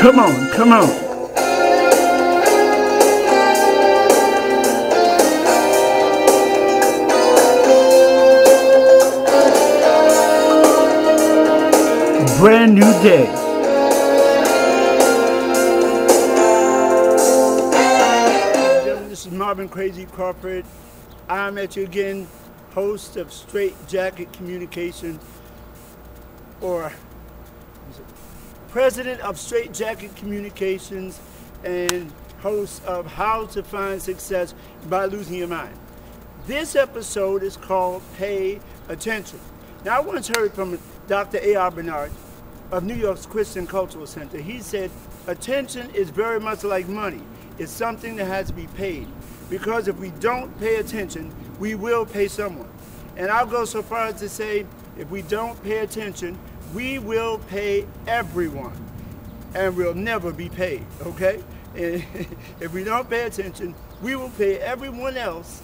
Come on, come on. Brand new day. This is Marvin Crazy Corporate. I'm at you again, host of Straight Jacket Communication, or president of Straight Jacket Communications and host of How to Find Success by Losing Your Mind. This episode is called Pay Attention. Now, I once heard from Dr. A.R. Bernard of New York's Christian Cultural Center. He said, attention is very much like money. It's something that has to be paid. Because if we don't pay attention, we will pay someone. And I'll go so far as to say, if we don't pay attention, we will pay everyone, and we'll never be paid, okay? And if we don't pay attention, we will pay everyone else,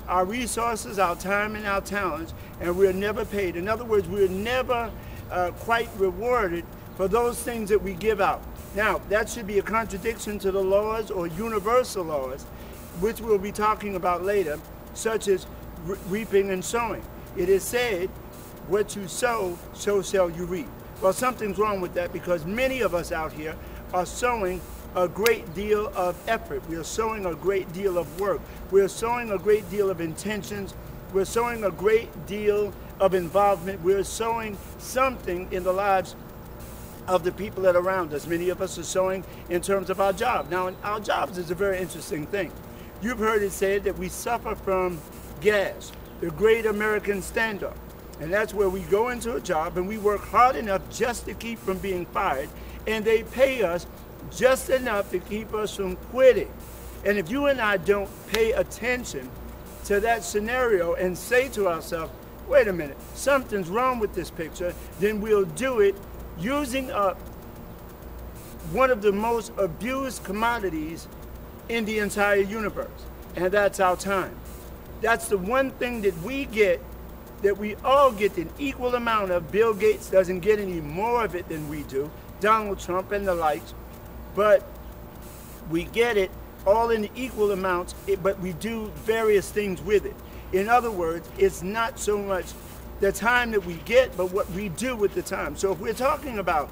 our resources, our time, and our talents, and we're never paid. In other words, we're never quite rewarded for those things that we give out. Now, that should be a contradiction to the laws or universal laws, which we'll be talking about later, such as reaping and sowing. It is said, what you sow, so shall you reap. Well, something's wrong with that, because many of us out here are sowing a great deal of effort. We are sowing a great deal of work. We're sowing a great deal of intentions. We're sowing a great deal of involvement. We're sowing something in the lives of the people that are around us. Many of us are sowing in terms of our job. Now, our jobs is a very interesting thing. You've heard it said that we suffer from gas, the great American standoff. And that's where we go into a job and we work hard enough just to keep from being fired, and they pay us just enough to keep us from quitting. And if you and I don't pay attention to that scenario and say to ourselves, wait a minute, something's wrong with this picture, then we'll do it using up one of the most abused commodities in the entire universe, and that's our time. That's the one thing that we get, that we all get an equal amount of. Bill Gates doesn't get any more of it than we do, Donald Trump and the likes, but we get it all in equal amounts, but we do various things with it. In other words, it's not so much the time that we get, but what we do with the time. So if we're talking about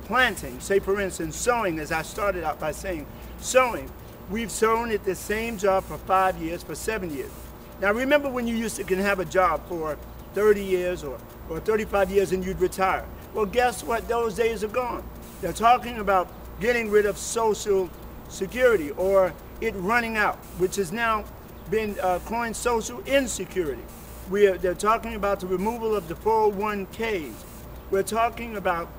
planting, say for instance, sowing, as I started out by saying, sowing, we've sown at the same job for 5 years, for 7 years. Now remember when you used to can have a job for 30 years or 35 years and you'd retire. Well, guess what? Those days are gone. They're talking about getting rid of Social Security, or it running out, which has now been coined social insecurity. They're talking about the removal of the 401ks. We're talking about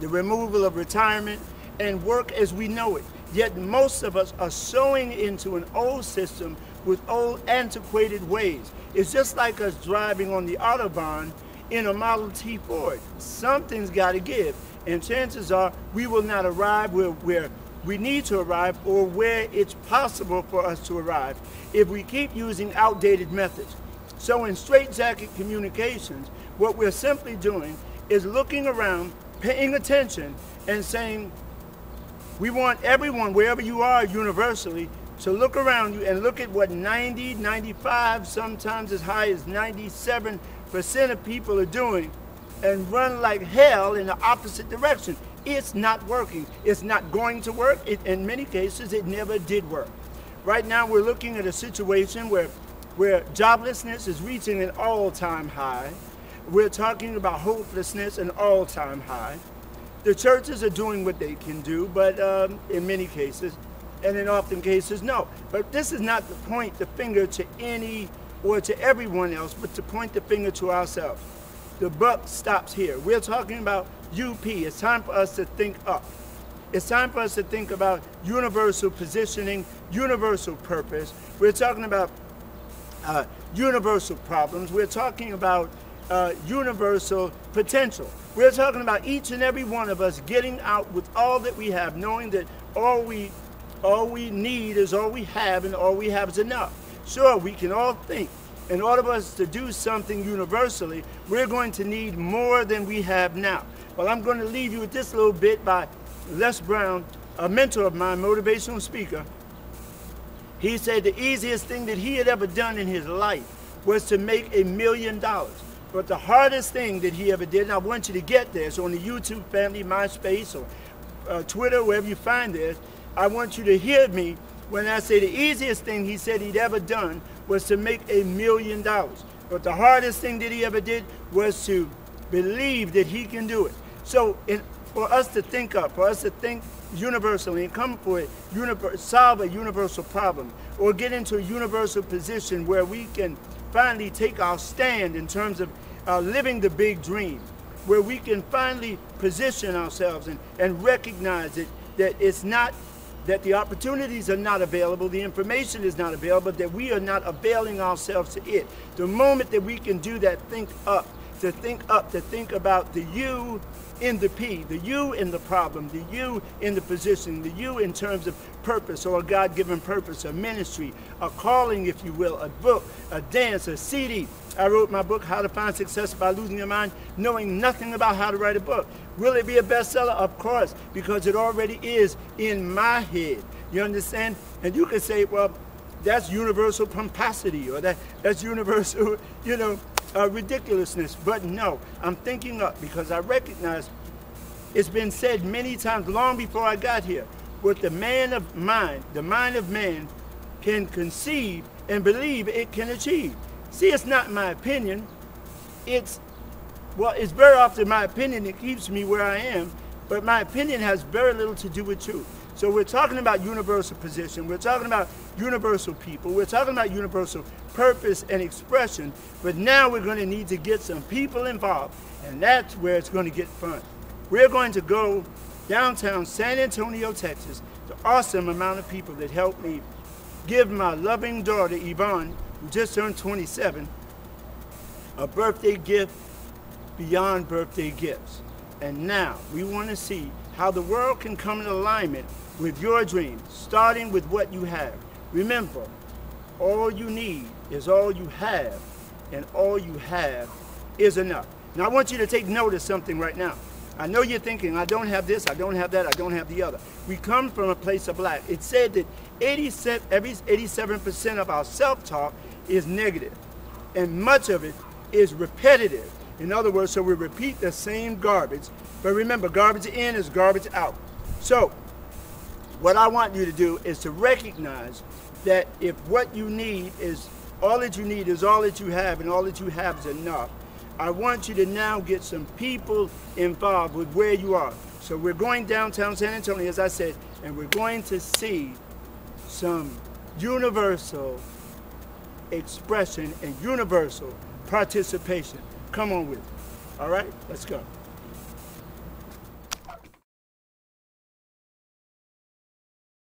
the removal of retirement and work as we know it. Yet most of us are sowing into an old system with old antiquated ways. It's just like us driving on the Autobahn in a Model T Ford. Something's got to give, and chances are we will not arrive where we need to arrive, or where it's possible for us to arrive, if we keep using outdated methods. So in Straight Jacket Communications, what we're simply doing is looking around, paying attention, and saying, we want everyone, wherever you are universally, to look around you and look at what 90, 95, sometimes as high as 97% of people are doing, and run like hell in the opposite direction. It's not working. It's not going to work. In many cases, it never did work. Right now, we're looking at a situation where joblessness is reaching an all-time high. We're talking about hopelessness, an all-time high. The churches are doing what they can do, but in many cases, and in often cases, no. But this is not to point the finger to any or to everyone else, but to point the finger to ourselves. The buck stops here. We're talking about UP. It's time for us to think up. It's time for us to think about universal positioning, universal purpose. We're talking about universal problems. We're talking about universal potential. We're talking about each and every one of us getting out with all that we have, knowing that all we need is all we have, and all we have is enough. Sure, we can all think. In order for us to do something universally, we're going to need more than we have now. Well, I'm going to leave you with this little bit by Les Brown, a mentor of mine, motivational speaker, he said the easiest thing that he had ever done in his life was to make $1 million. But the hardest thing that he ever did, and I want you to get this on the YouTube family, MySpace, or Twitter, wherever you find this, I want you to hear me when I say the easiest thing he said he'd ever done was to make $1 million. But the hardest thing that he ever did was to believe that he can do it. So for us to think up, for us to think universally and come for it, solve a universal problem, or get into a universal position where we can finally take our stand in terms of living the big dream, where we can finally position ourselves and recognize that it's not that the opportunities are not available, the information is not available, that we are not availing ourselves to it. The moment that we can do that, think about the you in the P, the you in the problem, the you in the position, the you in terms of purpose or a God-given purpose, a ministry, a calling, if you will, a book, a dance, a CD. I wrote my book, How to Find Success by Losing Your Mind, knowing nothing about how to write a book. Will it be a bestseller? Of course, because it already is in my head. You understand? And you can say, well, that's universal pomposity, or that's universal, ridiculousness. But no, I'm thinking up because I recognize it's been said many times long before I got here, what the mind of man can conceive and believe it can achieve. See, it's not my opinion. It's very often my opinion that keeps me where I am, but my opinion has very little to do with truth. So we're talking about universal position, we're talking about universal people, we're talking about universal purpose and expression, but now we're going to need to get some people involved, and that's where it's going to get fun. We're going to go downtown San Antonio, Texas, the awesome amount of people that helped me give my loving daughter, Yvonne, who just turned 27, a birthday gift beyond birthday gifts. And now we want to see how the world can come in alignment with your dreams, starting with what you have. Remember, all you need is all you have, and all you have is enough. Now I want you to take note of something right now. I know you're thinking, I don't have this, I don't have that, I don't have the other. We come from a place of lack. It said that 87% of our self-talk is negative, and much of it is repetitive. In other words, so we repeat the same garbage, but remember, garbage in is garbage out. So what I want you to do is to recognize that if what you need is all that you need is all that you have, and all that you have is enough, I want you to now get some people involved with where you are. So we're going downtown San Antonio, as I said, and we're going to see some universal expression and universal participation. Come on with me. All right, let's go.